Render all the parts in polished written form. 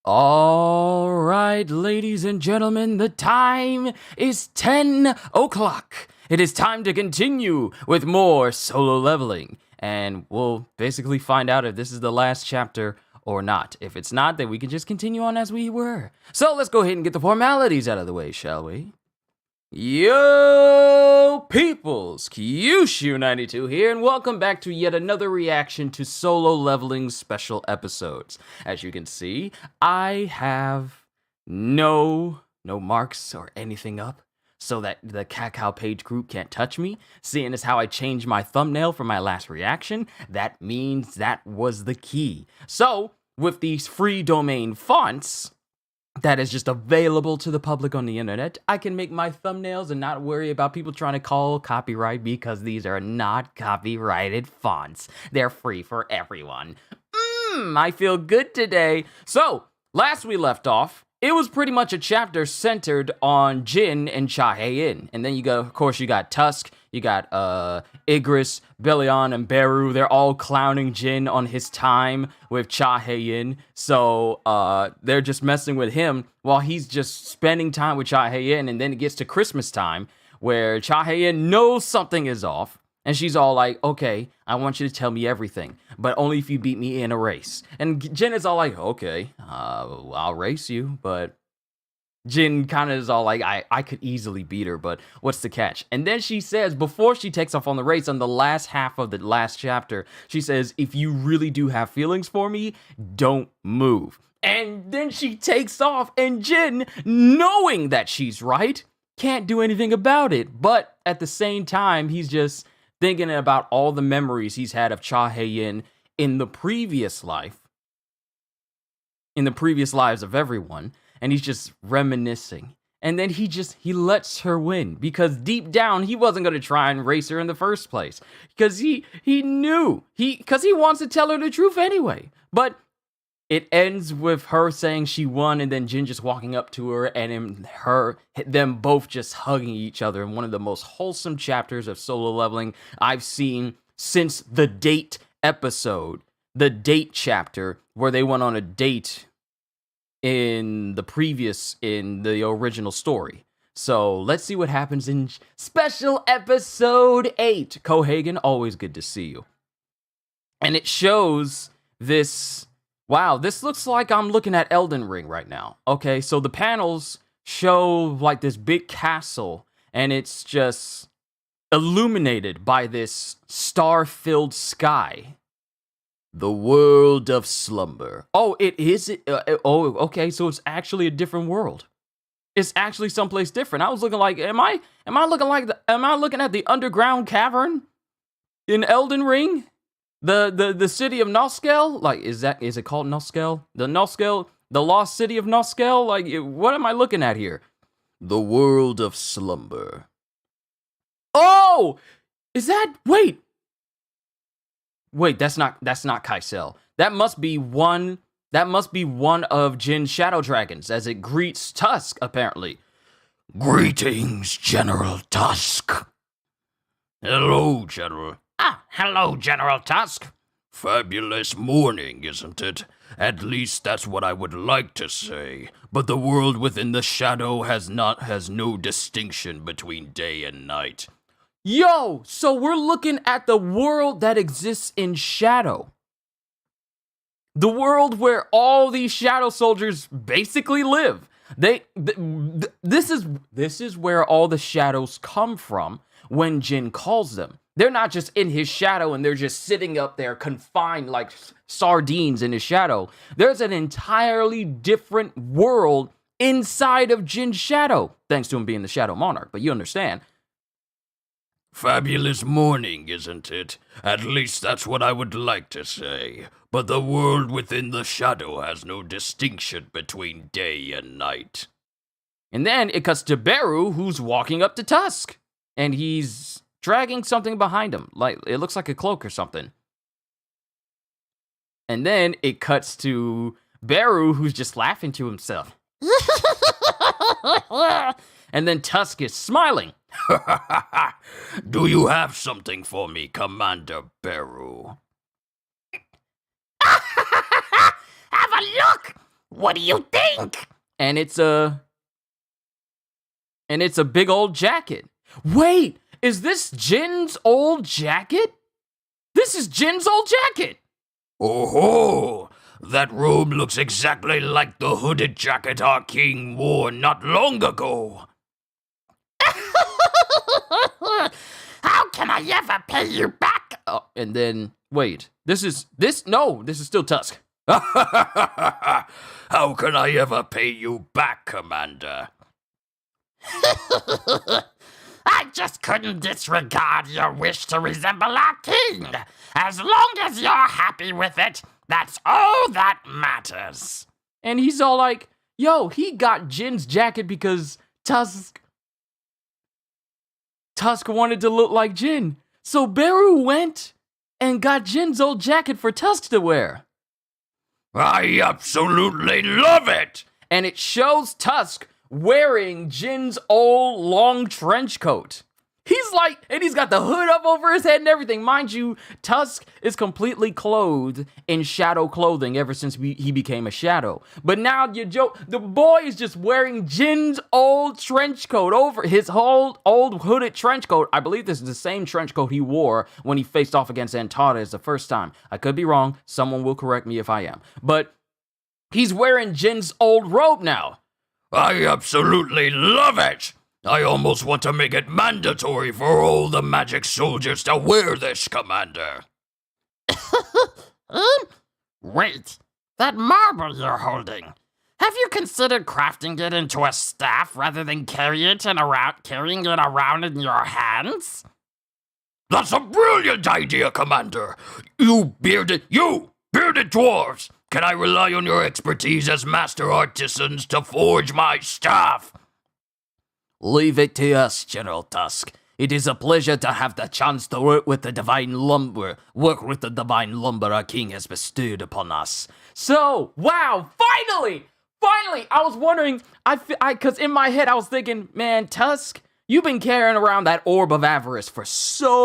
All right, ladies and gentlemen, the time is 10 o'clock. It is time to continue with more solo leveling. And we'll basically find out if this is the last chapter or not. If it's not, then we can just continue on as we were. So let's go ahead and get the formalities out of the way, shall we? Yo, peoples, Kyushu92 here, and welcome back to yet another reaction to Solo Leveling special episodes. As you can see, I have no marks or anything up, so that the Cacao Page group can't touch me. Seeing as how I changed my thumbnail for my last reaction, that means that was the key. So, with these free domain fonts that is just available to the public on the internet, I can make my thumbnails and not worry about people trying to call copyright because these are not copyrighted fonts. They're free for everyone. I feel good today. So, last we left off, it was pretty much a chapter centered on Jin and Cha-Hae-in. And then you got Tusk, you got Igris, Belion, and Beru. They're all clowning Jin on his time with Cha-Hae-in. So they're just messing with him while he's just spending time with Cha-Hae-in. And then it gets to Christmas time where Cha-Hae-in knows something is off. And she's all like, okay, I want you to tell me everything, but only if you beat me in a race. And Jin is all like, okay, I'll race you. But Jin kind of is all like, I could easily beat her, but what's the catch? And then she says, before she takes off on the race, on the last half of the last chapter, she says, if you really do have feelings for me, don't move. And then she takes off, and Jin, knowing that she's right, can't do anything about it. But at the same time, he's just thinking about all the memories he's had of Cha-Hae-in in the previous life, in the previous lives of everyone, and he's just reminiscing. And then he lets her win, because deep down, he wasn't going to try and race her in the first place, because he knew, because he wants to tell her the truth anyway. But it ends with her saying she won, and then Jin just walking up to her, and them both just hugging each other in one of the most wholesome chapters of solo leveling I've seen since the date episode, the date chapter, where they went on a date in the original story. So let's see what happens in special episode 8. Kohagen, always good to see you. And it shows this. Wow, this looks like I'm looking at Elden Ring right now. Okay, so the panels show like this big castle, and it's just illuminated by this star-filled sky. The world of slumber. Oh, it is. Okay, so it's actually a different world. It's actually someplace different. I was looking like, am I looking at the underground cavern in Elden Ring? The city of Noskel? Like, is it called Noskel? The lost city of Noskel? Like, what am I looking at here? The world of slumber. Oh! Is that, wait, that's not Kaisel. That must be one of Jin's shadow dragons, as it greets Tusk, apparently. Greetings, General Tusk. Hello, General. Hello, General Tusk. Fabulous morning, isn't it? At least that's what I would like to say. But the world within the shadow has no distinction between day and night. Yo, so we're looking at the world that exists in shadow. The world where all these shadow soldiers basically live. This is where all the shadows come from when Jin calls them. They're not just in his shadow and they're just sitting up there confined like sardines in his shadow. There's an entirely different world inside of Jin's shadow, thanks to him being the Shadow Monarch, but you understand. Fabulous morning, isn't it? At least that's what I would like to say. But the world within the shadow has no distinction between day and night. And then it cuts to Beru, who's walking up to Tusk, and he's dragging something behind him, like it looks like a cloak or something. And then it cuts to Beru, who's just laughing to himself. And then Tusk is smiling. Do you have something for me, Commander Beru? Have a look! What do you think? And it's a big old jacket. Wait, is this Jin's old jacket? This is Jin's old jacket. Oh, that robe looks exactly like the hooded jacket our king wore not long ago. How can I ever pay you back? Oh, and then, wait, this is still Tusk. How can I ever pay you back, Commander? I just couldn't disregard your wish to resemble our king. As long as you're happy with it, that's all that matters. And he's all like, yo, he got Jin's jacket because Tusk wanted to look like Jin. So Beru went and got Jin's old jacket for Tusk to wear. I absolutely love it! And it shows Tusk wearing Jin's old long trench coat. He's like, and he's got the hood up over his head and everything. Mind you, Tusk is completely clothed in shadow clothing ever since he became a shadow. But now the boy is just wearing Jin's old trench coat over his whole old hooded trench coat. I believe this is the same trench coat he wore when he faced off against Antares the first time. I could be wrong. Someone will correct me if I am. But he's wearing Jin's old robe now. I absolutely love it! I almost want to make it mandatory for all the magic soldiers to wear this, Commander. Wait, that marble you're holding. Have you considered crafting it into a staff rather than carrying it around in your hands? That's a brilliant idea, Commander. You bearded dwarves! Can I rely on your expertise as master artisans to forge my staff? Leave it to us, General Tusk. It is a pleasure to have the chance to work with the divine lumber our king has bestowed upon us. So, wow, finally, I was wondering, because in my head I was thinking, man, Tusk, you've been carrying around that orb of avarice for so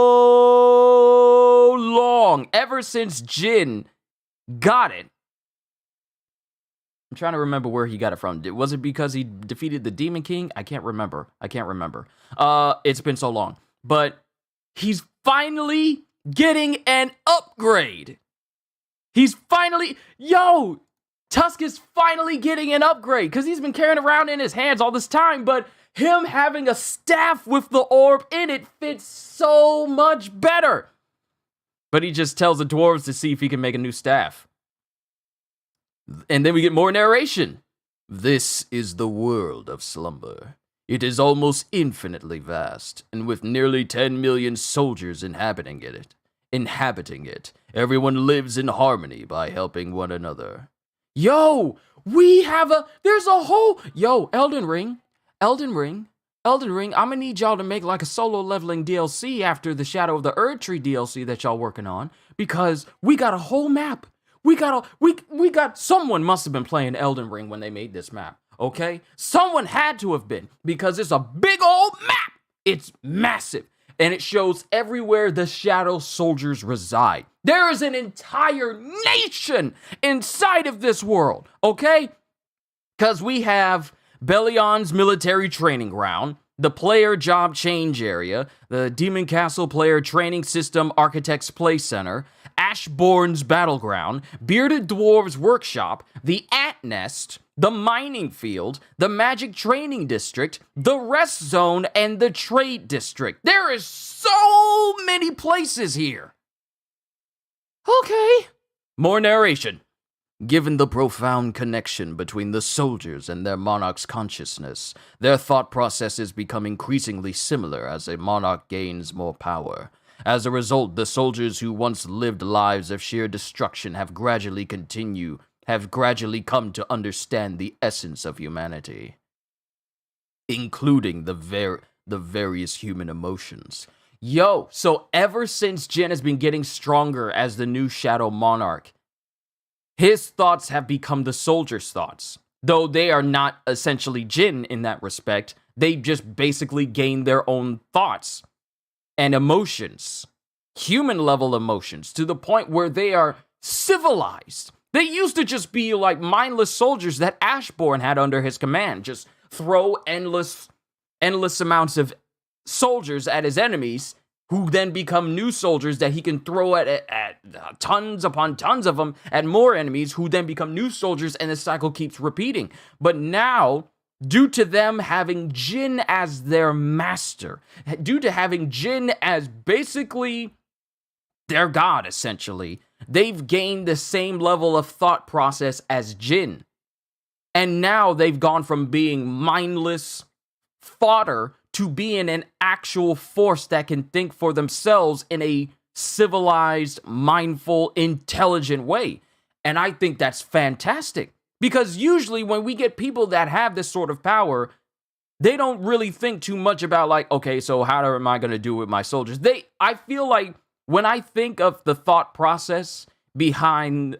long, ever since Jin got it. I'm trying to remember where he got it from. Was it because he defeated the Demon King? I can't remember. It's been so long. But he's finally getting an upgrade. Tusk is finally getting an upgrade because he's been carrying around in his hands all this time. But him having a staff with the orb in it fits so much better. But he just tells the dwarves to see if he can make a new staff. And then we get more narration. This is the world of slumber. It is almost infinitely vast, and with nearly 10 million soldiers inhabiting it, everyone lives in harmony by helping one another. Elden Ring, I'm gonna need y'all to make like a solo leveling DLC after the Shadow of the Erd Tree DLC that y'all working on, because we got a whole map. Someone must have been playing Elden Ring when they made this map, okay? Someone had to have been, because it's a big old map. It's massive, and it shows everywhere the Shadow Soldiers reside. There is an entire nation inside of this world, okay? Because we have Bellion's military training ground, the player job change area, the Demon Castle player training system architect's play center, Ashbourne's battleground, Bearded Dwarves workshop, the Ant Nest, the mining field, the magic training district, the rest zone, and the trade district. There is so many places here. Okay. More narration. Given the profound connection between the soldiers and their monarch's consciousness, their thought processes become increasingly similar as a monarch gains more power. As a result, the soldiers who once lived lives of sheer destruction have gradually come to understand the essence of humanity, including the various human emotions. So ever since Jin has been getting stronger as the new Shadow Monarch, his thoughts have become the soldiers' thoughts. Though they are not essentially Jin in that respect, they just basically gain their own thoughts and emotions, human-level emotions, to the point where they are civilized. They used to just be like mindless soldiers that Ashbourne had under his command. Just throw endless amounts of soldiers at his enemies, who then become new soldiers that he can throw at tons upon tons of them at more enemies, who then become new soldiers, and the cycle keeps repeating. But now, due to them having Jin as their master, due to having Jin as basically their god, essentially, they've gained the same level of thought process as Jin. And now they've gone from being mindless fodder to being an actual force that can think for themselves in a civilized, mindful, intelligent way. And I think that's fantastic. Because usually when we get people that have this sort of power, they don't really think too much about like, okay, so how am I going to do with my soldiers? I feel like when I think of the thought process behind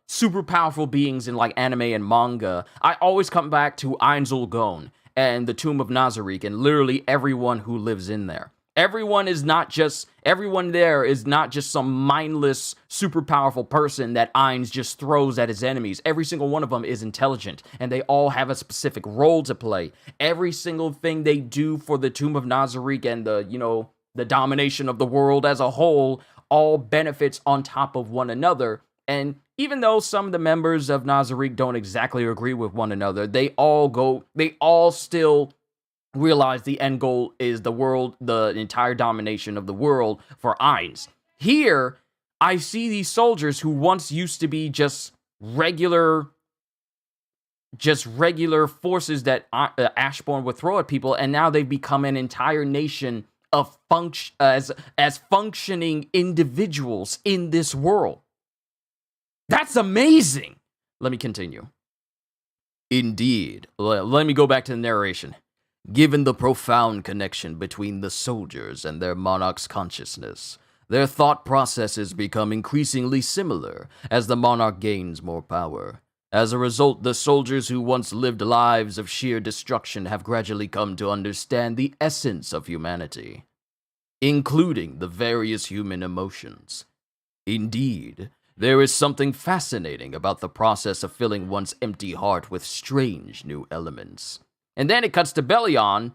super powerful beings in like anime and manga, I always come back to Ainzul Gon and the Tomb of Nazarick and literally everyone who lives in there. Everyone there is not just some mindless, super powerful person that Ainz just throws at his enemies. Every single one of them is intelligent, and they all have a specific role to play. Every single thing they do for the Tomb of Nazarick and the domination of the world as a whole all benefits on top of one another. And even though some of the members of Nazarick don't exactly agree with one another, they all still realize the end goal is the entire domination of the world for Ainz. Here, I see these soldiers who once used to be just regular forces that Ashbourne would throw at people, and now they've become an entire nation of as functioning individuals in this world. That's amazing. Let me continue. Indeed. Let me go back to the narration. Given the profound connection between the soldiers and their monarch's consciousness, their thought processes become increasingly similar as the monarch gains more power. As a result, the soldiers who once lived lives of sheer destruction have gradually come to understand the essence of humanity, including the various human emotions. Indeed, there is something fascinating about the process of filling one's empty heart with strange new elements. And then it cuts to Bellion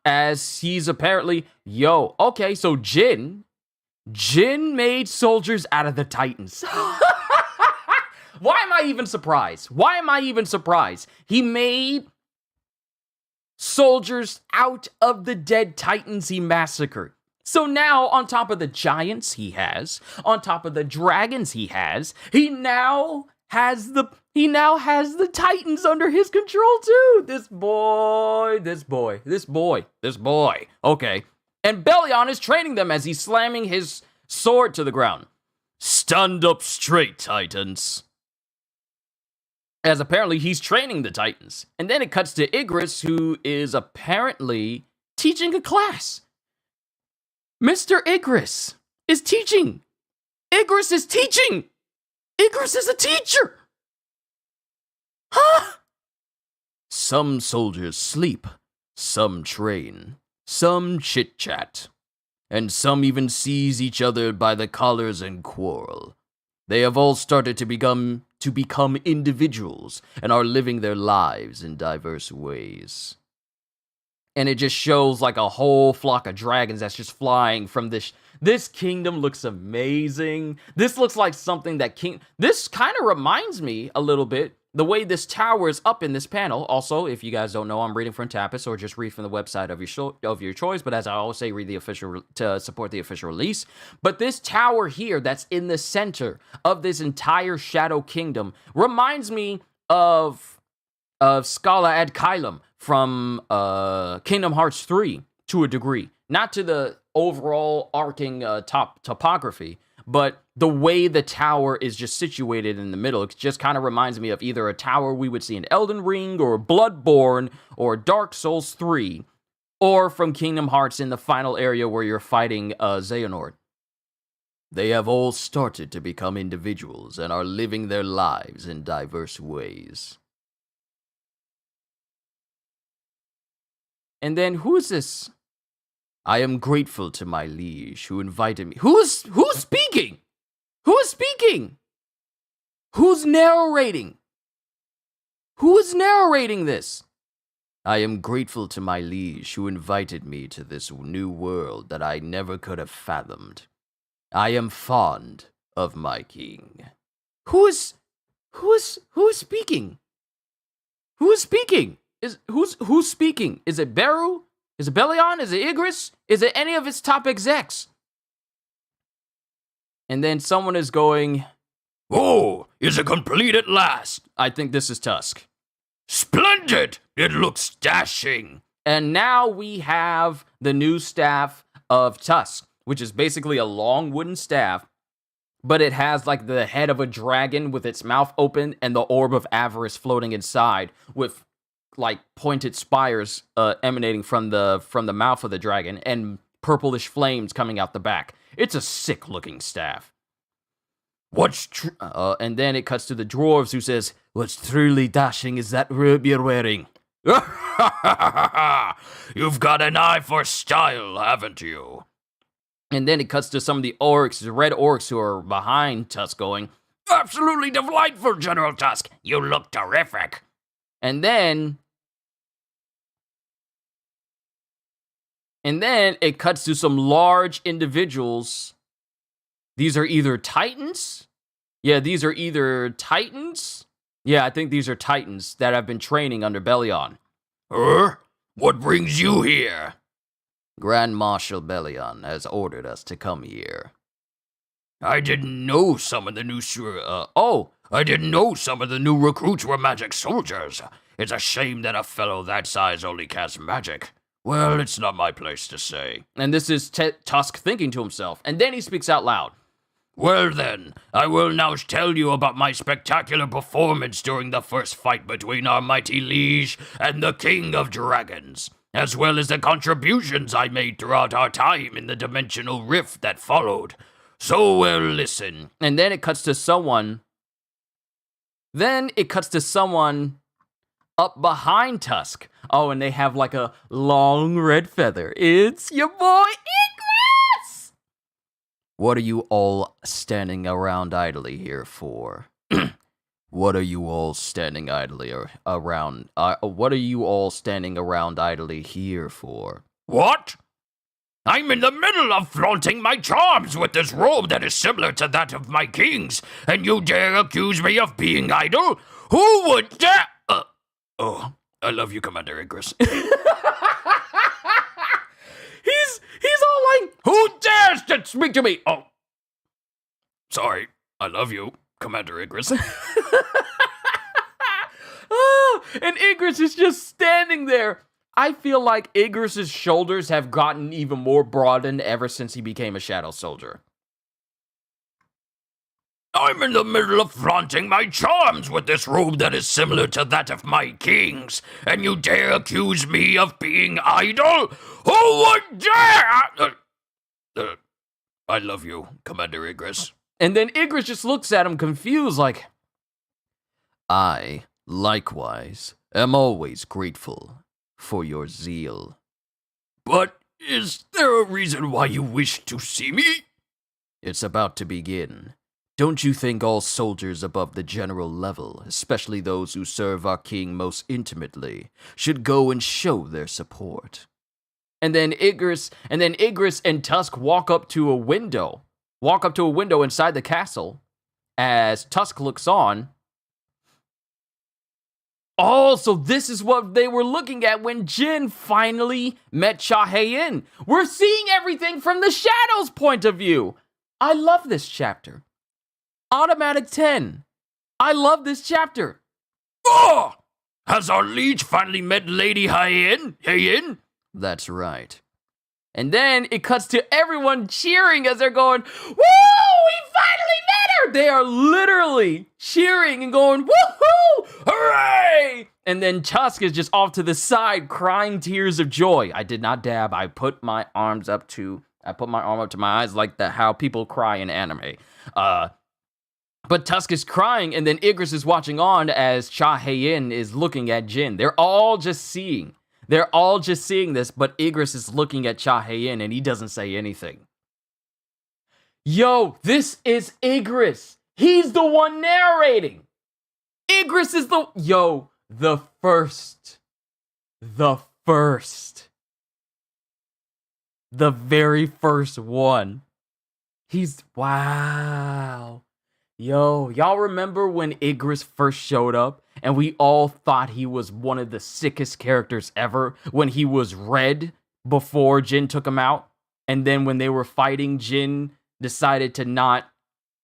as he's apparently, okay, so Jin made soldiers out of the Titans. Why am I even surprised? He made soldiers out of the dead Titans he massacred. So now, on top of the giants he has, on top of the dragons he now has the Titans under his control too. This boy. Okay. And Bellion is training them as he's slamming his sword to the ground. Stand up straight, Titans. As apparently he's training the Titans. And then it cuts to Igris, who is apparently teaching a class. Mr. Igris is teaching. Igris is teaching. Igris is a teacher. Huh? Some soldiers sleep, some train, some chit-chat, and some even seize each other by the collars and quarrel. They have all started to become individuals and are living their lives in diverse ways. And it just shows like a whole flock of dragons that's just flying from this. This kingdom looks amazing. This looks like something this kind of reminds me a little bit the way this tower is up in this panel. Also, if you guys don't know, I'm reading from Tapas, or just read from the website of your choice. But as I always say, read the official to support the official release. But this tower here, that's in the center of this entire Shadow Kingdom, reminds me of Scala ad Caelum from Kingdom Hearts 3 to a degree. Not to the overall arcing topography, but the way the tower is just situated in the middle. It just kind of reminds me of either a tower we would see in Elden Ring or Bloodborne or Dark Souls 3, or from Kingdom Hearts in the final area where you're fighting Xehanort. They have all started to become individuals and are living their lives in diverse ways. And then, who is this? I am grateful to my liege who invited me. Who's speaking? Who is speaking? Who's narrating? Who is narrating this? I am grateful to my liege who invited me to this new world that I never could have fathomed. I am fond of my king. Who is speaking? Who is speaking? Who's speaking? Is it Beru? Is it Belion? Is it Igris? Is it any of his top execs? And then someone is going, "Oh, is it complete at last? I think this is Tusk. Splendid! It looks dashing." And now we have the new staff of Tusk, which is basically a long wooden staff, but it has like the head of a dragon with its mouth open and the orb of avarice floating inside with like pointed spires emanating from the mouth of the dragon and purplish flames coming out the back. It's a sick looking staff. And then it cuts to the dwarves who says, "What's truly dashing is that robe you're wearing." You've got an eye for style, haven't you? And then it cuts to some of the orcs, the red orcs who are behind Tusk going, "Absolutely delightful, General Tusk. You look terrific." And then it cuts to some large individuals. These are either Titans. Yeah, these are either Titans. Yeah, I think these are Titans that have been training under Belion. What brings you here? Grand Marshal Belion has ordered us to come here. I didn't know some of the new I didn't know some of the new recruits were magic soldiers. It's a shame that a fellow that size only casts magic. Well, it's not my place to say. And this is Tusk thinking to himself. And then he speaks out loud. Well then, I will now tell you about my spectacular performance during the first fight between our mighty liege and the King of Dragons, as well as the contributions I made throughout our time in the dimensional rift that followed. So, well, listen. And then it cuts to someone. Up behind Tusk. Oh, and they have like a long red feather. It's your boy Igris! What are you all standing around idly here for? What are you all standing idly around? What are you all standing around idly here for? What? I'm in the middle of flaunting my charms with this robe that is similar to that of my king's, and you dare accuse me of being idle? Who would dare? Oh, I love you, Commander Igris. He's all like, who dares to speak to me? Oh, sorry, I love you, Commander Igris. And Igris is just standing there. I feel like Igris's shoulders have gotten even more broadened ever since he became a Shadow Soldier. I'm in the middle of flaunting my charms with this robe that is similar to that of my king's, and you dare accuse me of being idle? Who would dare? I love you, Commander Igris. And then Igris just looks at him confused like, I, likewise, am always grateful for your zeal. But is there a reason why you wish to see me? It's about to begin. Don't you think all soldiers above the general level, especially those who serve our king most intimately, should go and show their support? And then Igris and Tusk walk up to a window inside the castle as Tusk looks on. Oh, so this is what they were looking at when Jin finally met Cha-Hae-In. We're seeing everything from the Shadow's point of view. I love this chapter. Automatic 10. I love this chapter. Oh! Has our liege finally met Lady Hae-In? That's right. And then it cuts to everyone cheering as they're going, woo! We finally met her! They are literally cheering and going, woohoo! Hooray! And then Tusk is just off to the side crying tears of joy. I did not dab. I put my arm up to my eyes like how people cry in anime. But Tusk is crying, and then Igris is watching on as Cha-Hae-In is looking at Jin. They're all just seeing this, but Igris is looking at Cha-Hae-In, and he doesn't say anything. Yo, this is Igris. He's the one narrating. Igris is the very first one. Wow. Yo, y'all remember when Igris first showed up and we all thought he was one of the sickest characters ever when he was red before Jin took him out? And then when they were fighting, Jin decided to not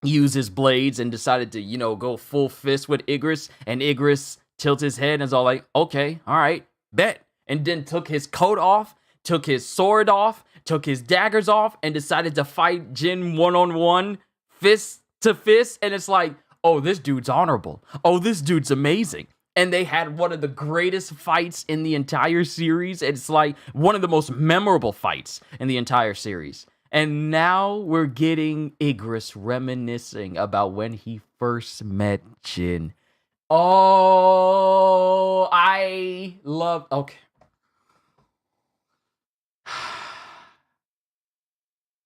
use his blades and decided to, go full fist with Igris. And Igris tilts his head and is all like, okay, all right, bet. And then took his coat off, took his sword off, took his daggers off, and decided to fight Jin one-on-one, fist to fist. And it's like, oh, this dude's honorable. Oh, this dude's amazing. And they had one of the greatest fights in the entire series. It's like one of the most memorable fights in the entire series. And now we're getting Igris reminiscing about when he first met Jin. Oh, okay.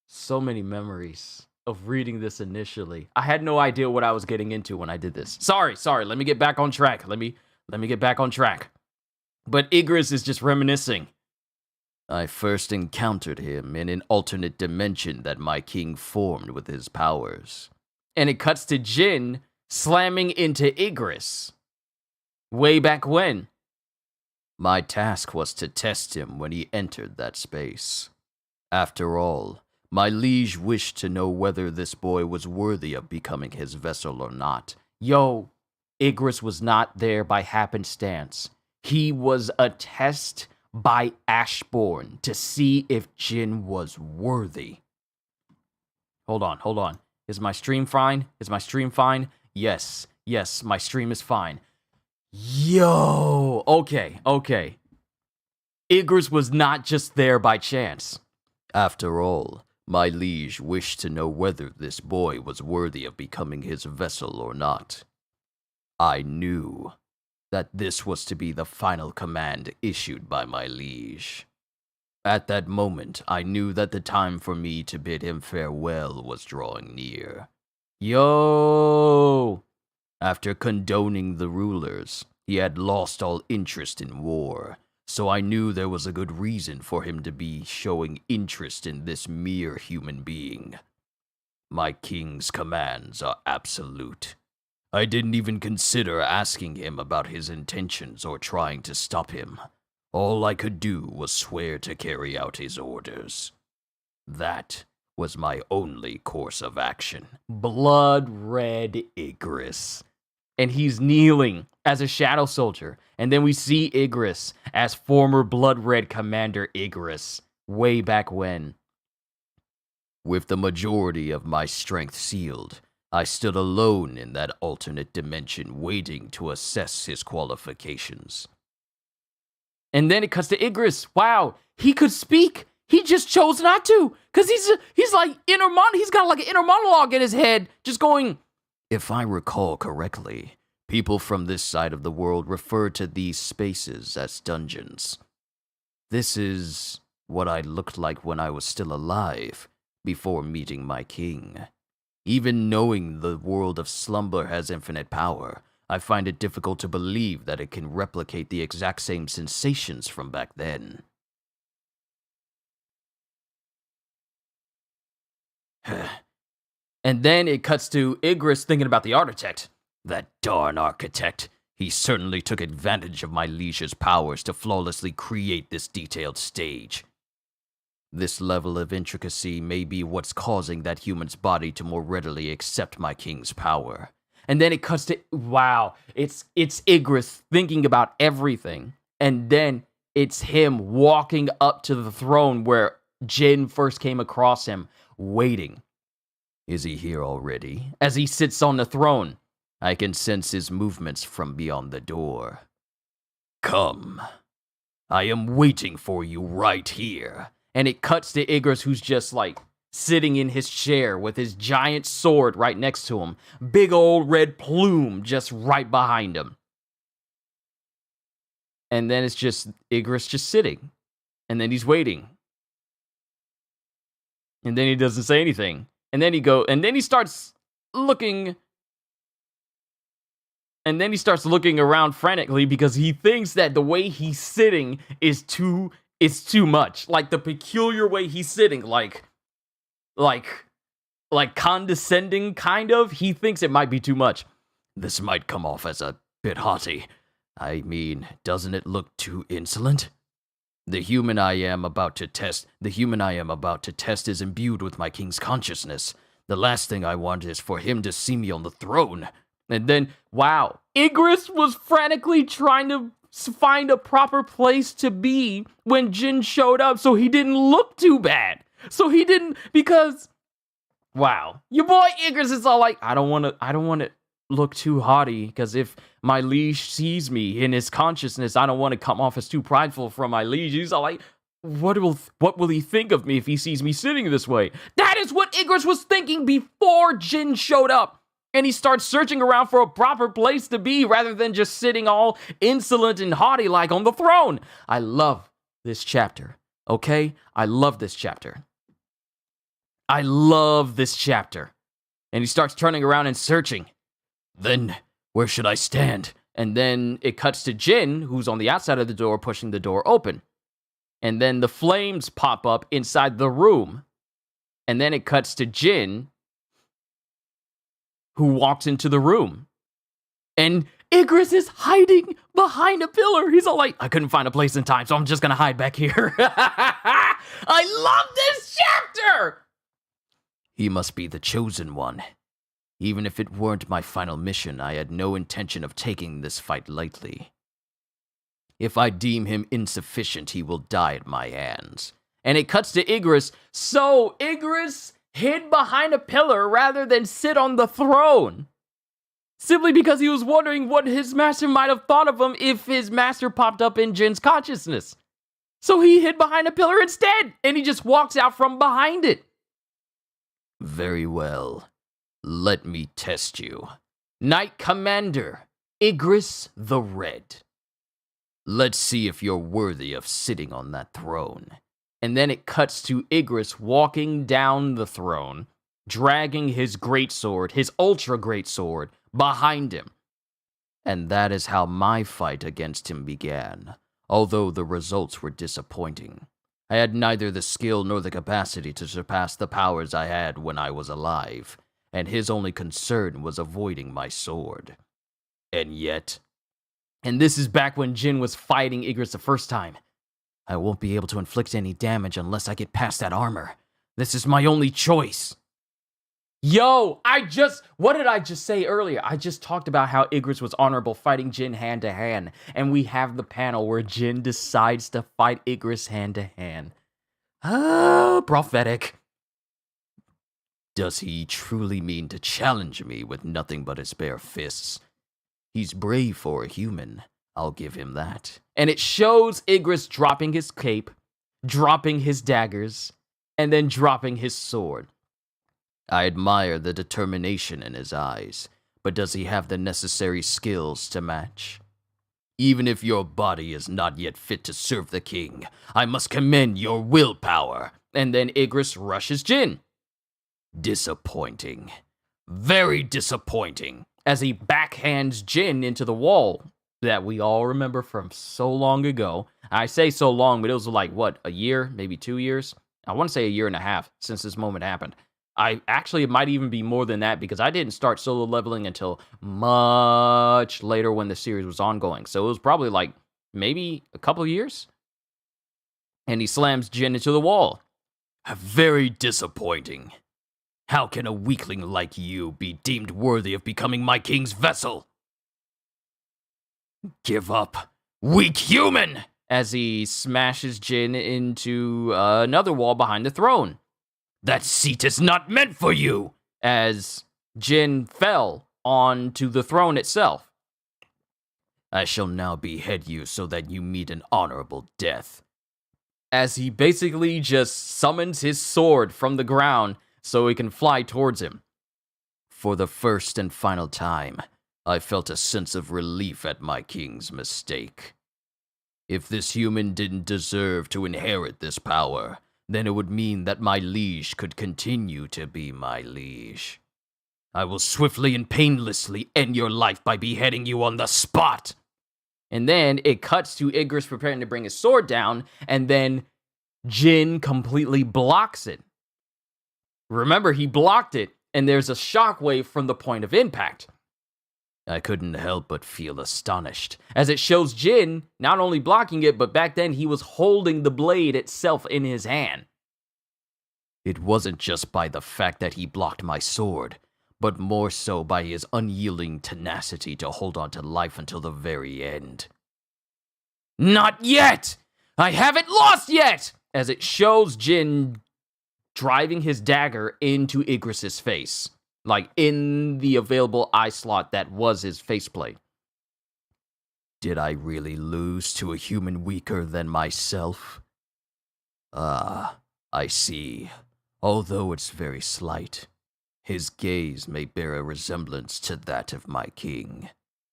So many memories of reading this initially. I had no idea what I was getting into when I did this. Sorry. Let me get back on track. Let me get back on track. But Igris is just reminiscing. I first encountered him in an alternate dimension that my king formed with his powers. And it cuts to Jin slamming into Igris. Way back when. My task was to test him when he entered that space. After all, my liege wished to know whether this boy was worthy of becoming his vessel or not. Yo, Igris was not there by happenstance. He was a test by Ashbourne to see if Jin was worthy. Hold on. Is my stream fine? Yes, my stream is fine. Yo, okay. Igris was not just there by chance. After all, my liege wished to know whether this boy was worthy of becoming his vessel or not. I knew that this was to be the final command issued by my liege. At that moment, I knew that the time for me to bid him farewell was drawing near. Yo! After condoning the rulers, he had lost all interest in war, so I knew there was a good reason for him to be showing interest in this mere human being. My king's commands are absolute. I didn't even consider asking him about his intentions or trying to stop him. All I could do was swear to carry out his orders. That was my only course of action. Blood red Igris. And he's kneeling as a shadow soldier. And then we see Igris as former blood red Commander Igris way back when. With the majority of my strength sealed, I stood alone in that alternate dimension waiting to assess his qualifications. And then it cuts to Igris. Wow, he could speak. He just chose not to. Because he's like he's got like an inner monologue in his head just going, if I recall correctly, people from this side of the world refer to these spaces as dungeons. This is what I looked like when I was still alive, before meeting my king. Even knowing the world of slumber has infinite power, I find it difficult to believe that it can replicate the exact same sensations from back then. And then it cuts to Igris thinking about the architect. That darn architect. He certainly took advantage of my liege's powers to flawlessly create this detailed stage. This level of intricacy may be what's causing that human's body to more readily accept my king's power. And then it cuts to, wow, it's Igris thinking about everything. And then it's him walking up to the throne where Jin first came across him, waiting. Is he here already? As he sits on the throne, I can sense his movements from beyond the door. Come. I am waiting for you right here. And it cuts to Igris, who's just like sitting in his chair with his giant sword right next to him. Big old red plume just right behind him. And then it's just Igris just sitting. And then he's waiting. And then he doesn't say anything. And then he starts looking And then he starts looking around frantically because he thinks that the way he's sitting is too much. Like the peculiar way he's sitting, like condescending kind of. He thinks it might be too much. This might come off as a bit haughty. I mean, doesn't it look too insolent? The human I am about to test is imbued with my king's consciousness. The last thing I want is for him to see me on the throne. And then, wow, Igris was frantically trying to find a proper place to be when Jin showed up, so he didn't look too bad. Because, wow, your boy Igris is all like, I don't want to look too haughty, because if my liege sees me in his consciousness, I don't want to come off as too prideful from my liege. He's all like, what will he think of me if he sees me sitting this way? That is what Igris was thinking before Jin showed up. And he starts searching around for a proper place to be rather than just sitting all insolent and haughty like on the throne. I love this chapter, okay? I love this chapter. And he starts turning around and searching. Then, where should I stand? And then it cuts to Jin, who's on the outside of the door, pushing the door open. And then the flames pop up inside the room. And then it cuts to Jin, who walks into the room. And Igris is hiding behind a pillar. He's all like, I couldn't find a place in time, so I'm just going to hide back here. I love this chapter! He must be the chosen one. Even if it weren't my final mission, I had no intention of taking this fight lightly. If I deem him insufficient, he will die at my hands. And it cuts to Igris. So Igris hid behind a pillar rather than sit on the throne. Simply because he was wondering what his master might have thought of him if his master popped up in Jin's consciousness. So he hid behind a pillar instead, and he just walks out from behind it. Very well. Let me test you. Knight Commander, Igris the Red. Let's see if you're worthy of sitting on that throne. And then it cuts to Igris walking down the throne, dragging his greatsword, his ultra greatsword, behind him. And that is how my fight against him began, although the results were disappointing. I had neither the skill nor the capacity to surpass the powers I had when I was alive, and his only concern was avoiding my sword. And yet... And this is back when Jin was fighting Igris the first time. I won't be able to inflict any damage unless I get past that armor. This is my only choice. Yo, what did I just say earlier? I just talked about how Igris was honorable fighting Jin hand to hand. And we have the panel where Jin decides to fight Igris hand to hand. Prophetic. Does he truly mean to challenge me with nothing but his bare fists? He's brave for a human. I'll give him that. And it shows Igris dropping his cape, dropping his daggers, and then dropping his sword. I admire the determination in his eyes, but does he have the necessary skills to match? Even if your body is not yet fit to serve the king, I must commend your willpower. And then Igris rushes Jin. Disappointing. Very disappointing. As he backhands Jin into the wall that we all remember from so long ago. I say so long, but it was like, what, a year, maybe 2 years? I want to say a year and a half since this moment happened. It might even be more than that because I didn't start solo leveling until much later when the series was ongoing. So it was probably like maybe a couple of years. And he slams Jin into the wall. Very disappointing. How can a weakling like you be deemed worthy of becoming my king's vessel? Give up, weak human! As he smashes Jin into another wall behind the throne. That seat is not meant for you! As Jin fell onto the throne itself. I shall now behead you so that you meet an honorable death. As he basically just summons his sword from the ground so he can fly towards him. For the first and final time, I felt a sense of relief at my king's mistake. If this human didn't deserve to inherit this power, then it would mean that my liege could continue to be my liege. I will swiftly and painlessly end your life by beheading you on the spot. And then it cuts to Igris preparing to bring his sword down, and then Jin completely blocks it. Remember, he blocked it, and there's a shockwave from the point of impact. I couldn't help but feel astonished, as it shows Jin not only blocking it, but back then he was holding the blade itself in his hand. It wasn't just by the fact that he blocked my sword, but more so by his unyielding tenacity to hold on to life until the very end. Not yet! I haven't lost yet! As it shows Jin driving his dagger into Igris's face, like in the available eye slot that was his faceplate. Did I really lose to a human weaker than myself? Ah, I see. Although it's very slight, his gaze may bear a resemblance to that of my king.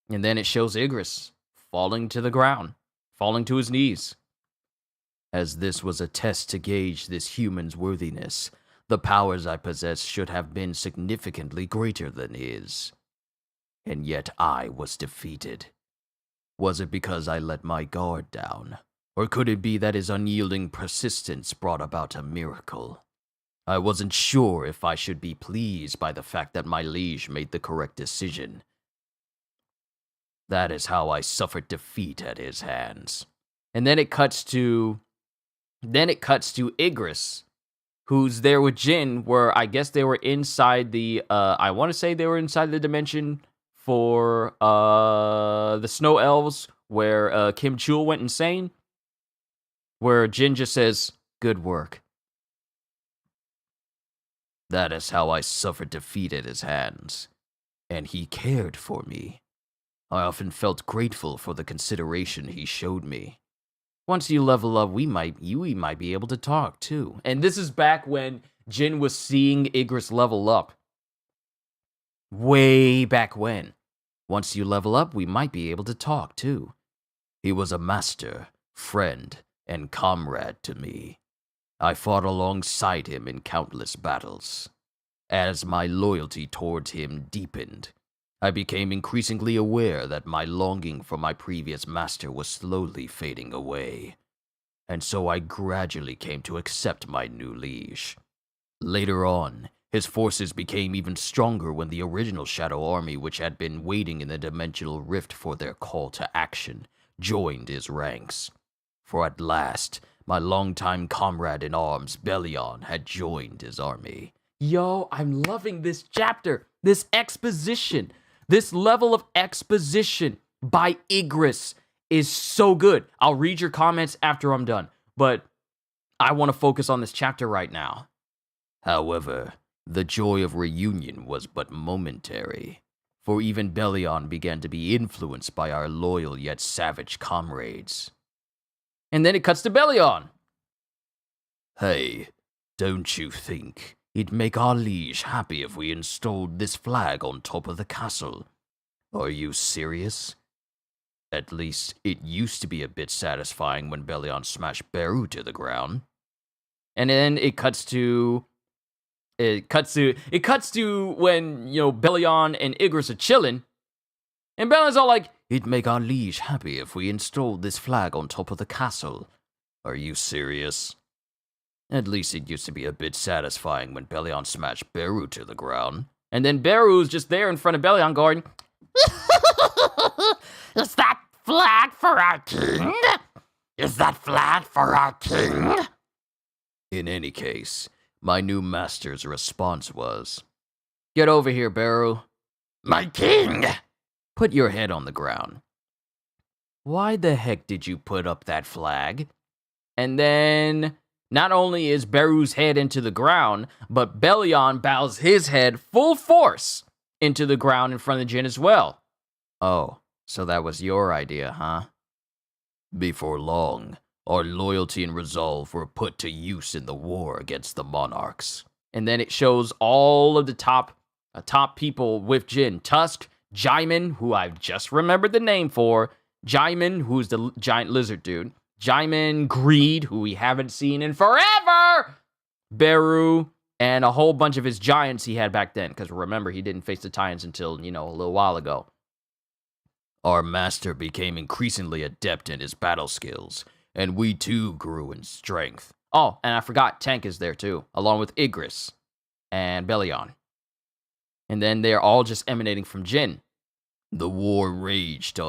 And then it shows Igris falling to the ground, falling to his knees. As this was a test to gauge this human's worthiness, the powers I possess should have been significantly greater than his. And yet I was defeated. Was it because I let my guard down? Or could it be that his unyielding persistence brought about a miracle? I wasn't sure if I should be pleased by the fact that my liege made the correct decision. That is how I suffered defeat at his hands. And then it cuts to Igris, who's there with Jin, where I guess they were inside the, I want to say they were inside the dimension for the Snow Elves, where Kim Chul went insane, where Jin just says, "Good work." That is how I suffered defeat at his hands, and he cared for me. I often felt grateful for the consideration he showed me. Once you level up, we might be able to talk too. And this is back when Jin was seeing Igris level up. Way back when. Once you level up, we might be able to talk too. He was a master, friend, and comrade to me. I fought alongside him in countless battles. As my loyalty towards him deepened, I became increasingly aware that my longing for my previous master was slowly fading away, and so I gradually came to accept my new liege. Later on, his forces became even stronger when the original Shadow Army, which had been waiting in the dimensional rift for their call to action, joined his ranks. For at last, my longtime comrade in arms, Belion, had joined his army. Yo, I'm loving this chapter, this exposition. This level of exposition by Igris is so good. I'll read your comments after I'm done, but I want to focus on this chapter right now. However, the joy of reunion was but momentary, for even Belion began to be influenced by our loyal yet savage comrades. And then it cuts to Belion. Hey, don't you think it'd make our liege happy if we installed this flag on top of the castle? Are you serious? At least, it used to be a bit satisfying when Belion smashed Beru to the ground. And then it cuts to when, Belion and Igris are chilling. And Belion's all like, it'd make our liege happy if we installed this flag on top of the castle. Are you serious? At least it used to be a bit satisfying when Belion smashed Beru to the ground. And then Beru's just there in front of Belion going, Is that flag for our king? Is that flag for our king? In any case, my new master's response was, "Get over here, Beru." My king! Put your head on the ground. Why the heck did you put up that flag? And then, not only is Beru's head into the ground, but Belion bows his head full force into the ground in front of Jin as well. Oh, so that was your idea, huh? Before long, our loyalty and resolve were put to use in the war against the monarchs. And then it shows all of the top people with Jin. Tusk, Jaimin, who I've just remembered the name for. Jaimin, who's the giant lizard dude. Jaimin, Greed, who we haven't seen in forever. Beru, and a whole bunch of his giants he had back then. Because remember, he didn't face the Titans until, a little while ago. Our master became increasingly adept in his battle skills, and we too grew in strength. Oh, and I forgot Tank is there too, along with Igris and Belion. And then they're all just emanating from Jin. The war raged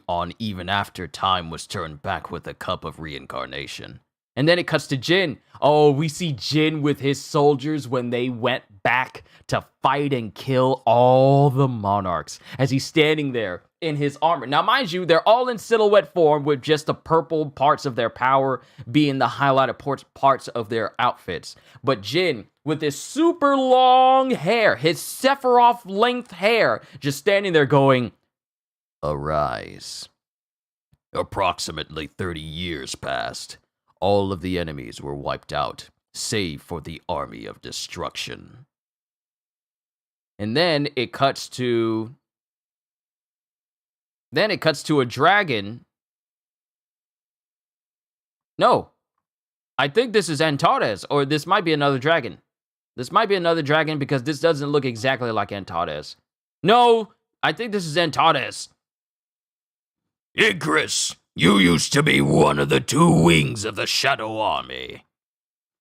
on even after time was turned back with the cup of reincarnation. And then it cuts to Jin. Oh, we see Jin with his soldiers when they went back to fight and kill all the monarchs as he's standing there in his armor. Now, mind you, they're all in silhouette form with just the purple parts of their power being the highlighted parts of their outfits. But Jin, with his super long hair, his Sephiroth-length hair, just standing there going, "Arise." Approximately 30 years passed. All of the enemies were wiped out, save for the army of destruction. And then it cuts to a dragon. No. I think this is Antares, or this might be another dragon. This might be another dragon because this doesn't look exactly like Antares. No, I think this is Antares. Igris, you used to be one of the 2 wings of the Shadow Army.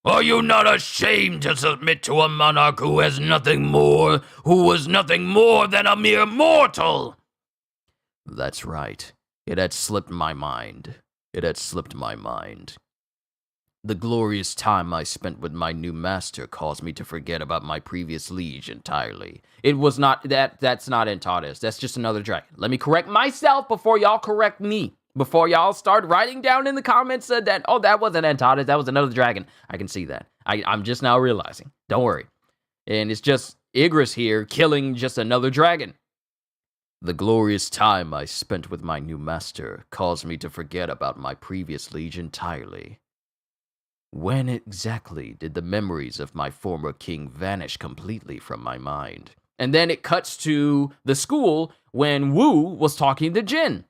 Are you not ashamed to submit to a monarch who has nothing more, who was nothing more than a mere mortal? That's right. It had slipped my mind. The glorious time I spent with my new master caused me to forget about my previous liege entirely. It was not that's not Antares. That's just another dragon. Let me correct myself before y'all correct me. Before y'all start writing down in the comments that, oh, that wasn't Antares, that was another dragon. I can see that. I'm just now realizing. Don't worry. And it's just Igris here killing just another dragon. The glorious time I spent with my new master caused me to forget about my previous liege entirely. When exactly did the memories of my former king vanish completely from my mind? And then it cuts to the school when Wu was talking to Jin.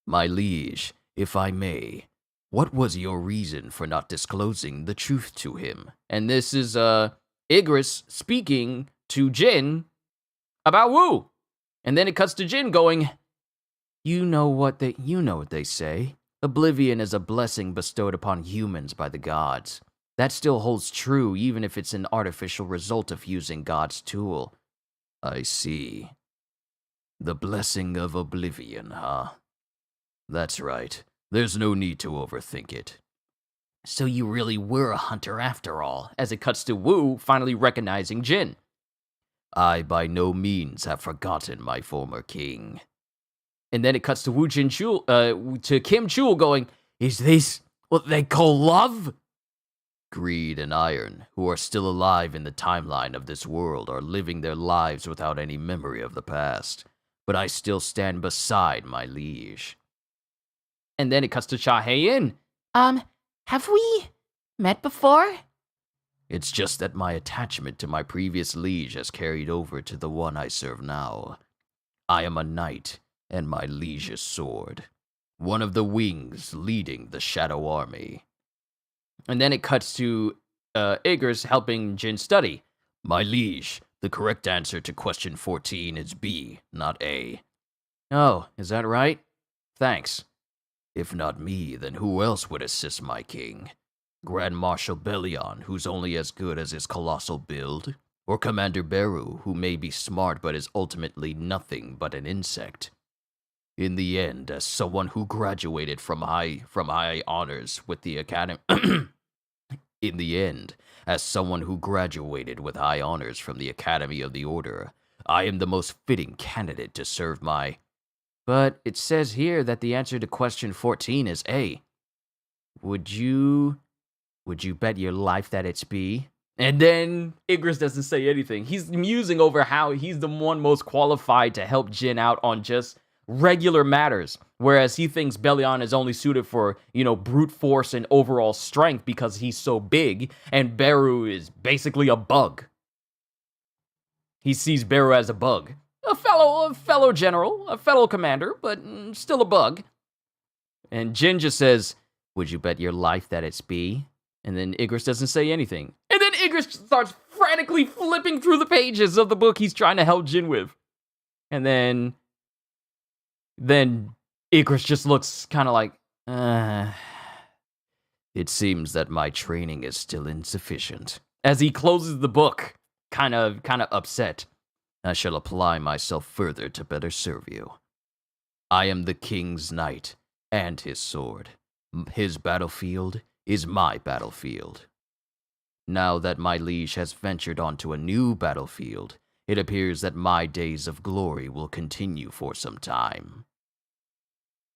My liege, if I may, what was your reason for not disclosing the truth to him? And this is Igris speaking to Jin about Wu. And then it cuts to Jin going, You know what they say. Oblivion is a blessing bestowed upon humans by the gods. That still holds true even if it's an artificial result of using God's tool. I see. The blessing of oblivion, huh? That's right. There's no need to overthink it. So you really were a hunter after all, as it cuts to Wu finally recognizing Jin. I by no means have forgotten my former king. And then it cuts to to Kim Chul going, Is this what they call love? Greed and iron, who are still alive in the timeline of this world, are living their lives without any memory of the past. But I still stand beside my liege. And then it cuts to Cha Hae-in. Have we met before? It's just that my attachment to my previous liege has carried over to the one I serve now. I am a knight, and my liege's sword. One of the wings leading the Shadow Army. And then it cuts to Igris helping Jin study. My liege, the correct answer to question 14 is B, not A. Oh, is that right? Thanks. If not me, then who else would assist my king? Grand Marshal Belion, who's only as good as his colossal build? Or Commander Beru, who may be smart but is ultimately nothing but an insect? In the end, as someone who graduated from high honors with the academy, in the end, as someone who graduated with high honors from the Academy of the Order, I am the most fitting candidate to serve my. But it says here that the answer to question 14 is A. Would you bet your life that it's B? And then Igris doesn't say anything. He's musing over how he's the one most qualified to help Jin out on just regular matters, whereas he thinks Belion is only suited for, brute force and overall strength because he's so big, and Beru is basically a bug. He sees Beru as a bug. A fellow general, a fellow commander, but still a bug. And Jin just says, would you bet your life that it's B? And then Igris doesn't say anything. And then Ygritte starts frantically flipping through the pages of the book he's trying to help Jin with. And then Ygritte just looks kind of like, it seems that my training is still insufficient. As he closes the book, kind of upset. I shall apply myself further to better serve you. I am the king's knight and his sword. His battlefield is my battlefield. Now that my liege has ventured onto a new battlefield, it appears that my days of glory will continue for some time.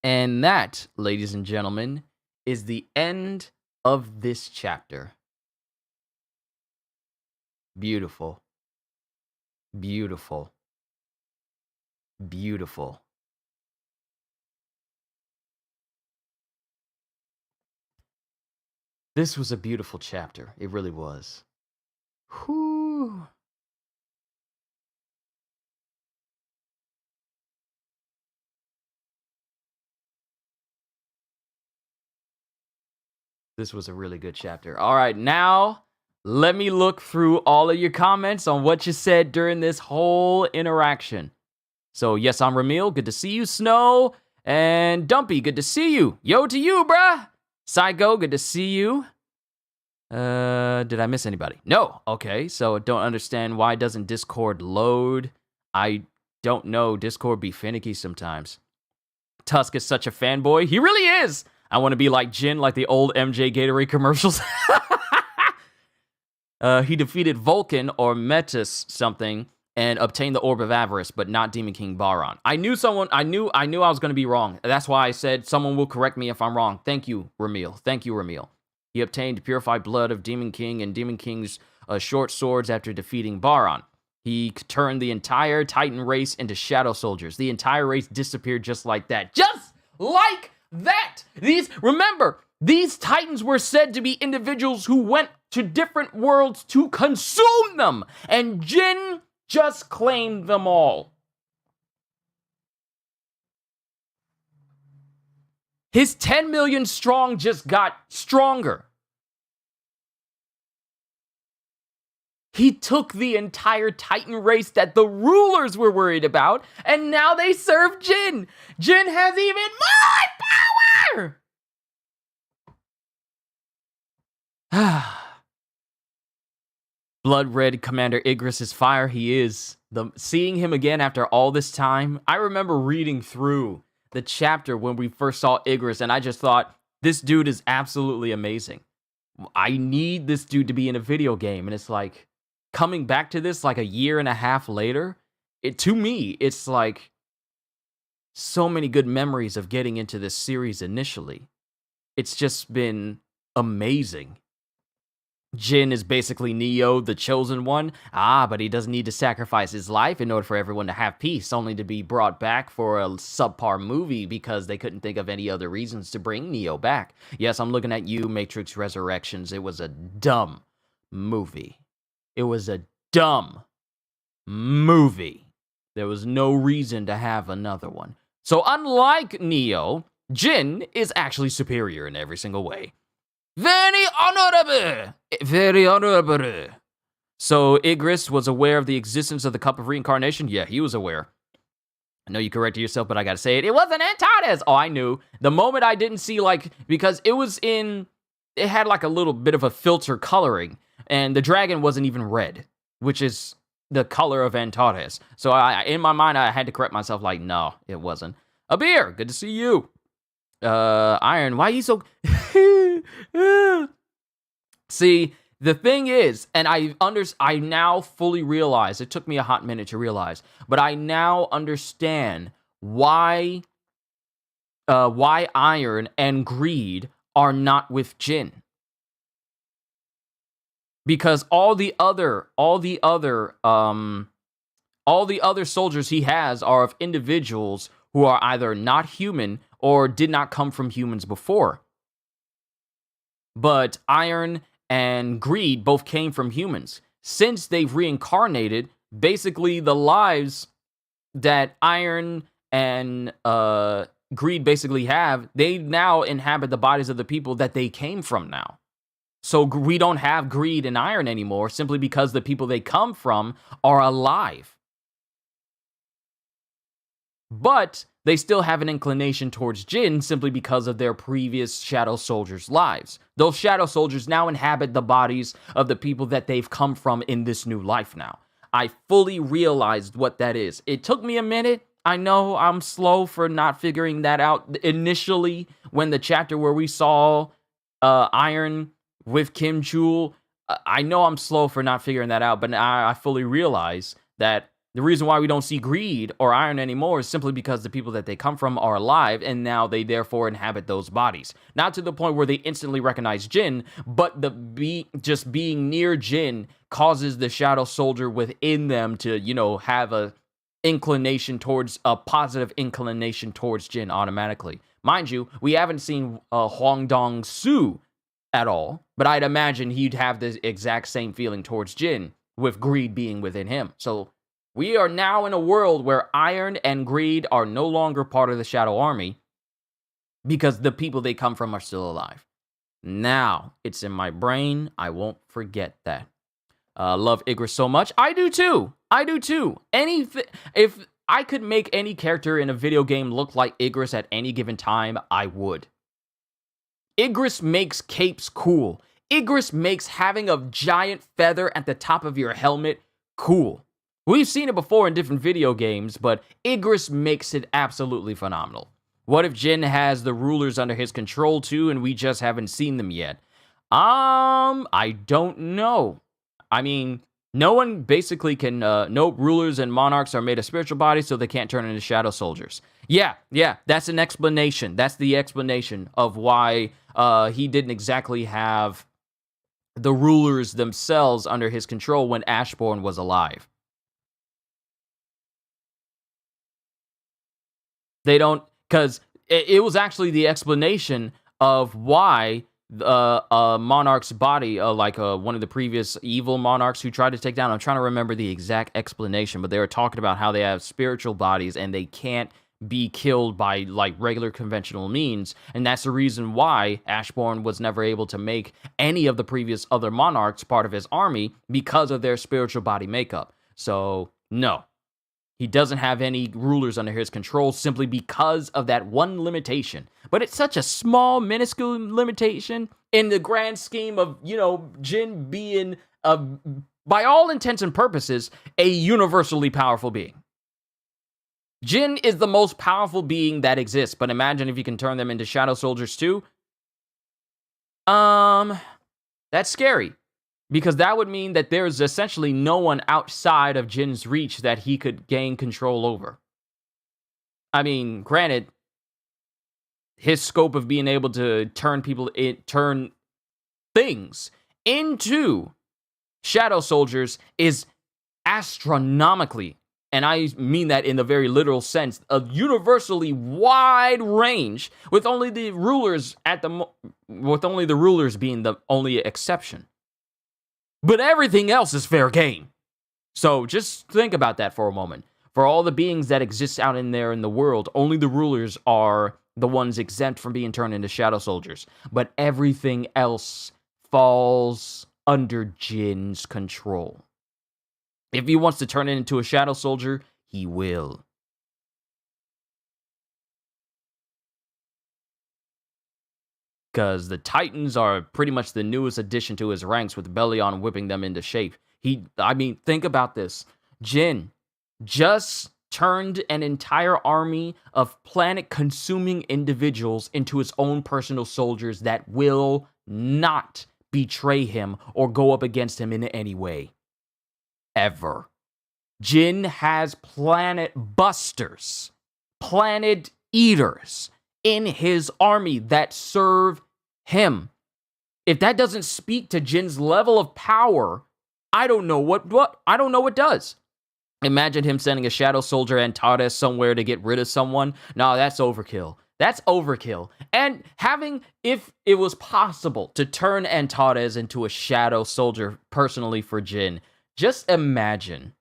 And that, ladies and gentlemen, is the end of this chapter. Beautiful. Beautiful. Beautiful. This was a beautiful chapter. It really was. Whew. This was a really good chapter. All right, now let me look through all of your comments on what you said during this whole interaction. So, yes, I'm Ramil. Good to see you. Snow and Dumpy, good to see you. Yo to you, bruh. Psycho, good to see you. Did I miss anybody? No. Okay, so don't understand why doesn't Discord load. I don't know. Discord be finicky sometimes. Tusk is such a fanboy. He really is. I want to be like Jin, like the old MJ Gatorade commercials. He defeated Vulcan or Metis something and obtained the Orb of Avarice, but not Demon King Baron. I knew I was going to be wrong. That's why I said someone will correct me if I'm wrong. Thank you, Ramil. Thank you, Ramil. He obtained purified blood of Demon King and Demon King's short swords after defeating Baron. He turned the entire Titan race into shadow soldiers. The entire race disappeared just like that. Just like that! Remember, these Titans were said to be individuals who went to different worlds to consume them, and Jin just claimed them all. His 10 million strong just got stronger. He took the entire Titan race that the rulers were worried about, and now they serve Jin. Jin has even more power! Blood Red Commander Ygritte is fire. He is. Seeing him again after all this time, I remember reading through the chapter when we first saw Ygritte, and I just thought, this dude is absolutely amazing. I need this dude to be in a video game, and it's like, coming back to this like a year and a half later, to me, it's like so many good memories of getting into this series initially. It's just been amazing. Jin is basically Neo, the chosen one. But he doesn't need to sacrifice his life in order for everyone to have peace, only to be brought back for a subpar movie because they couldn't think of any other reasons to bring Neo back. Yes, I'm looking at you, Matrix Resurrections. It was a dumb movie. It was a dumb movie. There was no reason to have another one. So unlike Neo, Jin is actually superior in every single way. Very honorable! Very honorable. So Ygritte was aware of the existence of the Cup of Reincarnation? Yeah, he was aware. I know you corrected yourself, but I gotta say it. It wasn't Antares! Oh, I knew. The moment I didn't see, because it had like a little bit of a filter coloring, and the dragon wasn't even red, which is the color of Antares. So in my mind, I had to correct myself, no, it wasn't. Abir, good to see you. Iron, why are you so... See, the thing is, and I now fully realize, it took me a hot minute to realize, but I now understand why Iron and Greed are not with Jin. Because all the other soldiers he has are of individuals who are either not human or did not come from humans before. But Iron and Greed both came from humans. Since they've reincarnated, basically the lives that Iron and Greed basically have, they now inhabit the bodies of the people that they came from now. So we don't have greed and iron anymore simply because the people they come from are alive. But they still have an inclination towards Jinn simply because of their previous Shadow Soldiers' lives. Those Shadow Soldiers now inhabit the bodies of the people that they've come from in this new life now. I fully realized what that is. It took me a minute. I know I'm slow for not figuring that out initially when the chapter where we saw Iron with Kim Chul. I know I'm slow for not figuring that out, but now I fully realize that the reason why we don't see greed or iron anymore is simply because the people that they come from are alive, and now they therefore inhabit those bodies. Not to the point where they instantly recognize Jinn, but just being near Jinn causes the Shadow Soldier within them to, have a positive inclination towards Jinn automatically. Mind you, we haven't seen Huang Dong Su at all, but I'd imagine he'd have the exact same feeling towards Jinn, with greed being within him. So we are now in a world where iron and greed are no longer part of the Shadow Army because the people they come from are still alive. Now, it's in my brain. I won't forget that. Love Igris so much. I do too. If I could make any character in a video game look like Igris at any given time, I would. Igris makes capes cool. Igris makes having a giant feather at the top of your helmet cool. We've seen it before in different video games, but Igris makes it absolutely phenomenal. What if Jinn has the rulers under his control too, and we just haven't seen them yet? I don't know. I mean, no one basically can, no rulers and monarchs are made of spiritual bodies, so they can't turn into Shadow Soldiers. Yeah, that's an explanation. That's the explanation of why he didn't exactly have the rulers themselves under his control when Ashbourne was alive. They don't, because it was actually the explanation of why the monarch's body, one of the previous evil monarchs who tried to take down. I'm trying to remember the exact explanation, but they were talking about how they have spiritual bodies and they can't be killed by regular conventional means, and that's the reason why Ashbourne was never able to make any of the previous other monarchs part of his army because of their spiritual body makeup. So no. He doesn't have any rulers under his control simply because of that one limitation. But it's such a small, minuscule limitation in the grand scheme of, Jinn being, by all intents and purposes, a universally powerful being. Jinn is the most powerful being that exists, but imagine if you can turn them into Shadow Soldiers too. That's scary. Because that would mean that there's essentially no one outside of Jinn's reach that he could gain control over. I mean, granted, his scope of being able to turn things into Shadow Soldiers is astronomically, and I mean that in the very literal sense, a universally wide range, with only the rulers being the only exception. But everything else is fair game. So just think about that for a moment. For all the beings that exist out in there in the world, only the rulers are the ones exempt from being turned into Shadow Soldiers. But everything else falls under Jinn's control. If he wants to turn it into a Shadow Soldier, he will. Because the Titans are pretty much the newest addition to his ranks, with Belion whipping them into shape. Think about this. Jinn just turned an entire army of planet-consuming individuals into his own personal soldiers that will not betray him or go up against him in any way. Ever. Jinn has planet busters, planet eaters in his army that serve him. If that doesn't speak to Jinn's level of power, I don't know what does. Imagine him sending a Shadow Soldier and Tapas somewhere to get rid of someone. No, that's overkill. That's overkill. And if it was possible to turn Antares into a Shadow Soldier personally for Jinn, just imagine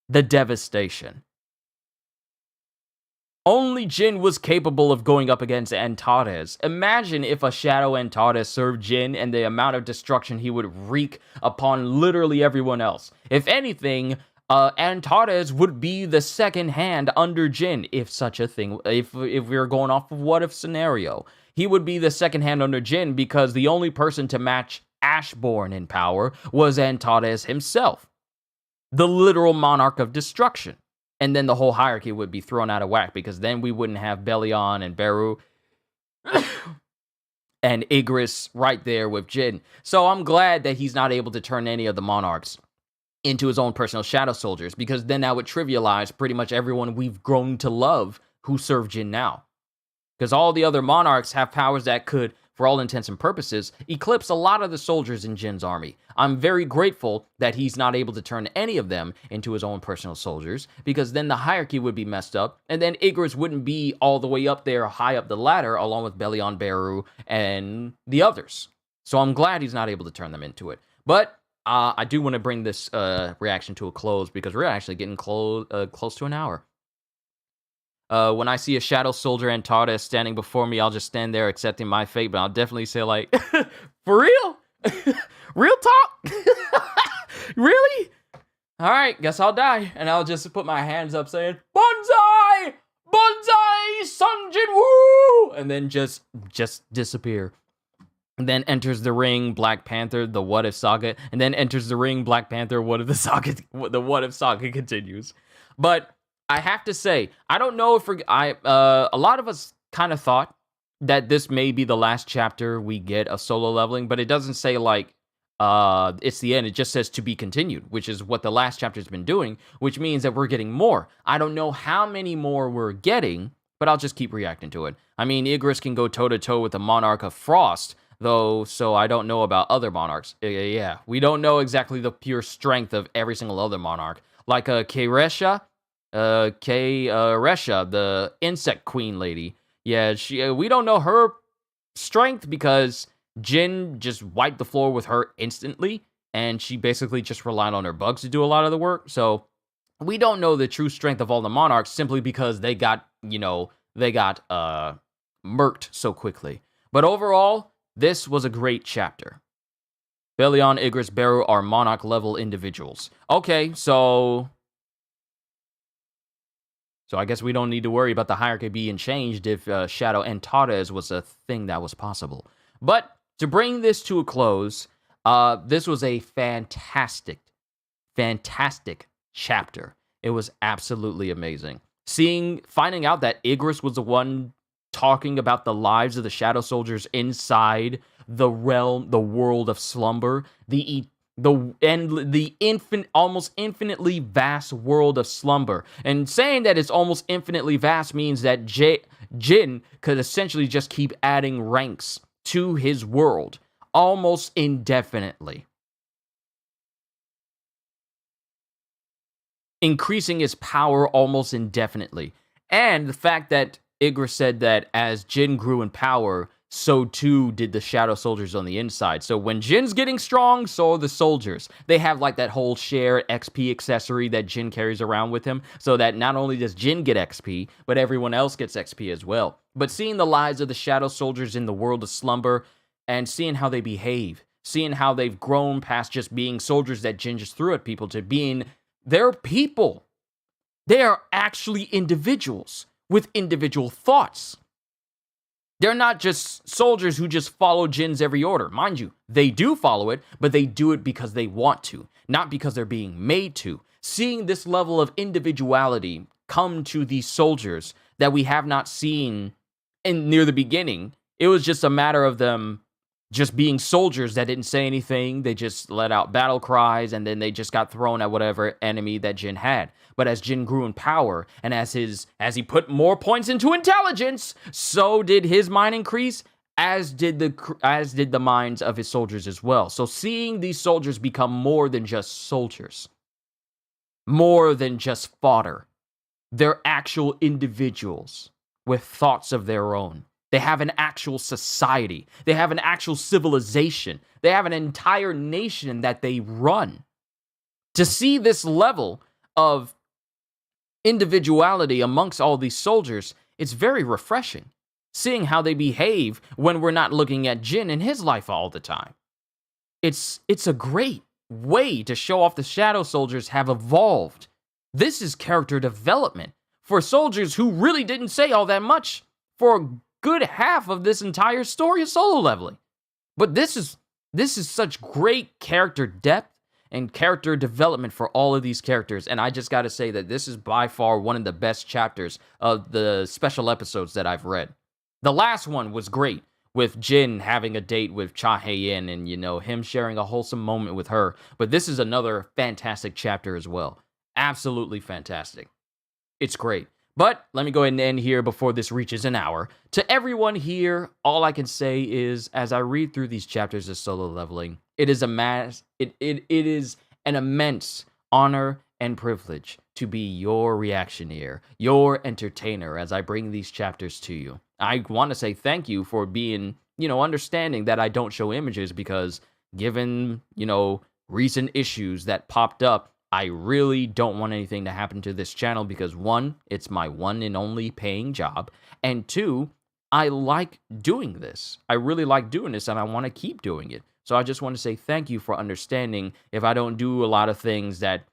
the devastation. Only Jin was capable of going up against Antares. Imagine if a Shadow Antares served Jin and the amount of destruction he would wreak upon literally everyone else. If anything, Antares would be the second hand under Jin, if such a thing, if we were going off of what if scenario. He would be the second hand under Jin because the only person to match Ashborn in power was Antares himself, the literal monarch of destruction. And then the whole hierarchy would be thrown out of whack because then we wouldn't have Belion and Beru and Igris right there with Jin. So I'm glad that he's not able to turn any of the monarchs into his own personal shadow soldiers, because then that would trivialize pretty much everyone we've grown to love who serve Jin now. Because all the other monarchs have powers that could, for all intents and purposes, eclipse a lot of the soldiers in Jin's army. I'm very grateful that he's not able to turn any of them into his own personal soldiers, because then the hierarchy would be messed up, and then Igris wouldn't be all the way up there, high up the ladder, along with Belion, Beru, and the others. So I'm glad he's not able to turn them into it. But I do want to bring this reaction to a close, because we're actually getting close to an hour. When I see a shadow soldier Antares standing before me, I'll just stand there accepting my fate, but I'll definitely say, like, for real? Real talk? Really? All right, guess I'll die. And I'll just put my hands up saying, Bonsai! Bonsai! Sungjin Woo! And then just disappear. And then enters the ring, Black Panther, the What If Saga. And then enters the ring, Black Panther, What If the Saga, the What If Saga continues. But I have to say, I don't know if a lot of us kind of thought that this may be the last chapter we get of solo leveling, but it doesn't say like it's the end. It just says to be continued, which is what the last chapter's been doing, which means that we're getting more. I don't know how many more we're getting, but I'll just keep reacting to it. I mean, Igris can go toe-to-toe with the Monarch of Frost, though, so I don't know about other monarchs. Yeah, we don't know exactly the pure strength of every single other monarch. Like Kresha, Resha, the insect queen lady. Yeah, we don't know her strength because Jin just wiped the floor with her instantly, and she basically just relied on her bugs to do a lot of the work. So we don't know the true strength of all the monarchs simply because they got murked so quickly. But overall, this was a great chapter. Belion, Igris, Beru are monarch level individuals. Okay, so I guess we don't need to worry about the hierarchy being changed if Shadow Antares was a thing that was possible. But to bring this to a close, this was a fantastic chapter. It was absolutely amazing. Finding out that Igris was the one talking about the lives of the Shadow Soldiers inside the world of slumber, almost infinitely vast world of slumber. And saying that it's almost infinitely vast means that Jin could essentially just keep adding ranks to his world almost indefinitely, increasing his power almost indefinitely. And the fact that Igris said that as Jin grew in power, so too did the Shadow Soldiers on the inside. So when Jin's getting strong, so are the soldiers. They have like that whole shared XP accessory that Jin carries around with him, so that not only does Jin get XP, but everyone else gets XP as well. But seeing the lives of the Shadow Soldiers in the world of slumber, and seeing how they behave, seeing how they've grown past just being soldiers that Jin just threw at people to being their people. They are actually individuals with individual thoughts. They're not just soldiers who just follow Jin's every order. Mind you, they do follow it, but they do it because they want to, not because they're being made to. Seeing this level of individuality come to these soldiers that we have not seen near the beginning, it was just a matter of them just being soldiers that didn't say anything. They just let out battle cries, and then they just got thrown at whatever enemy that Jin had. But as Jin grew in power, and as he put more points into intelligence, so did his mind increase, as did the minds of his soldiers as well. So seeing these soldiers become more than just soldiers, more than just fodder, they're actual individuals with thoughts of their own. They have an actual society. They have an actual civilization. They have an entire nation that they run. To see this level of individuality amongst all these soldiers, it's very refreshing. Seeing how they behave when we're not looking at Jin and his life all the time. It's a great way to show off the Shadow Soldiers have evolved. This is character development for soldiers who really didn't say all that much for a good half of this entire story of solo leveling. But this is such great character depth and character development for all of these characters, and I just gotta say that this is by far one of the best chapters of the special episodes that I've read. The last one was great, with Jin having a date with Cha Hae-in and, him sharing a wholesome moment with her, but this is another fantastic chapter as well. Absolutely fantastic. It's great. But let me go ahead and end here before this reaches an hour. To everyone here, all I can say is, as I read through these chapters of solo leveling, it is an immense honor and privilege to be your reactioneer, your entertainer as I bring these chapters to you. I want to say thank you for being, understanding that I don't show images because given, recent issues that popped up, I really don't want anything to happen to this channel because one, it's my one and only paying job, and two, I like doing this. I really like doing this and I want to keep doing it. So I just want to say thank you for understanding if I don't do a lot of things that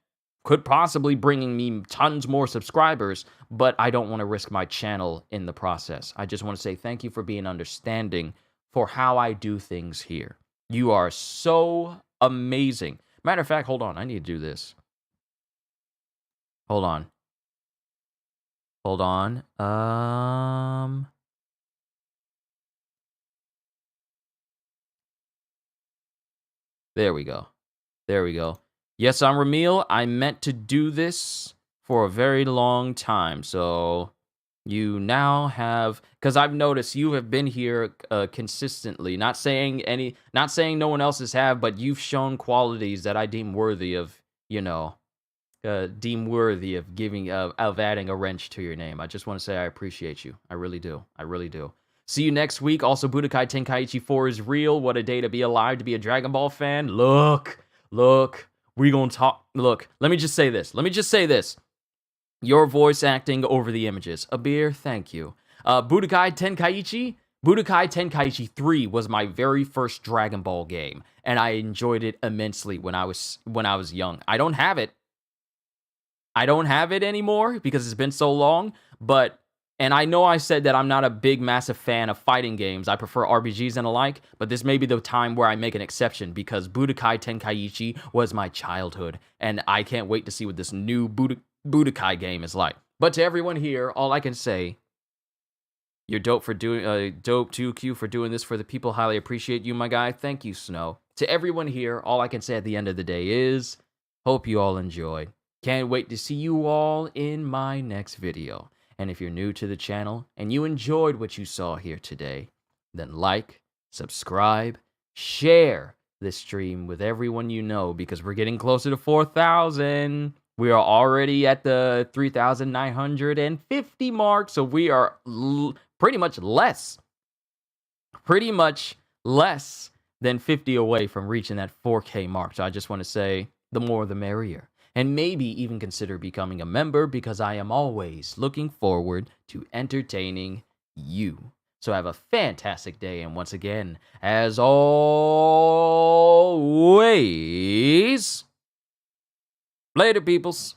could possibly bring me tons more subscribers, but I don't want to risk my channel in the process. I just want to say thank you for being understanding for how I do things here. You are so amazing. Matter of fact, hold on, I need to do this. Hold on. There we go. Yes, I'm Ramil. I meant to do this for a very long time. So you now have, because I've noticed you have been here consistently. Not saying no one else's have, but you've shown qualities that I deem worthy of, of adding a wrench to your name. I just want to say I appreciate you. I really do. See you next week. Also, Budokai Tenkaichi 4 is real. What a day to be alive, to be a Dragon Ball fan. Look. We gonna talk. Look, let me just say this. Your voice acting over the images. Abir, thank you. Budokai Tenkaichi 3 was my very first Dragon Ball game, and I enjoyed it immensely when I was young. I don't have it anymore because it's been so long, and I know I said that I'm not a big, massive fan of fighting games. I prefer RPGs and alike, but this may be the time where I make an exception because Budokai Tenkaichi was my childhood, and I can't wait to see what this new Budokai game is like. But to everyone here, all I can say, you're dope for doing, dope 2Q for doing this for the people. Highly appreciate you, my guy. Thank you, Snow. To everyone here, all I can say at the end of the day is, hope you all enjoyed. Can't wait to see you all in my next video. And if you're new to the channel and you enjoyed what you saw here today, then like, subscribe, share this stream with everyone you know because we're getting closer to 4,000. We are already at the 3,950 mark, so we are pretty much less than 50 away from reaching that 4K mark. So I just want to say, the more the merrier. And maybe even consider becoming a member because I am always looking forward to entertaining you. So have a fantastic day, and once again, as always, later, peoples.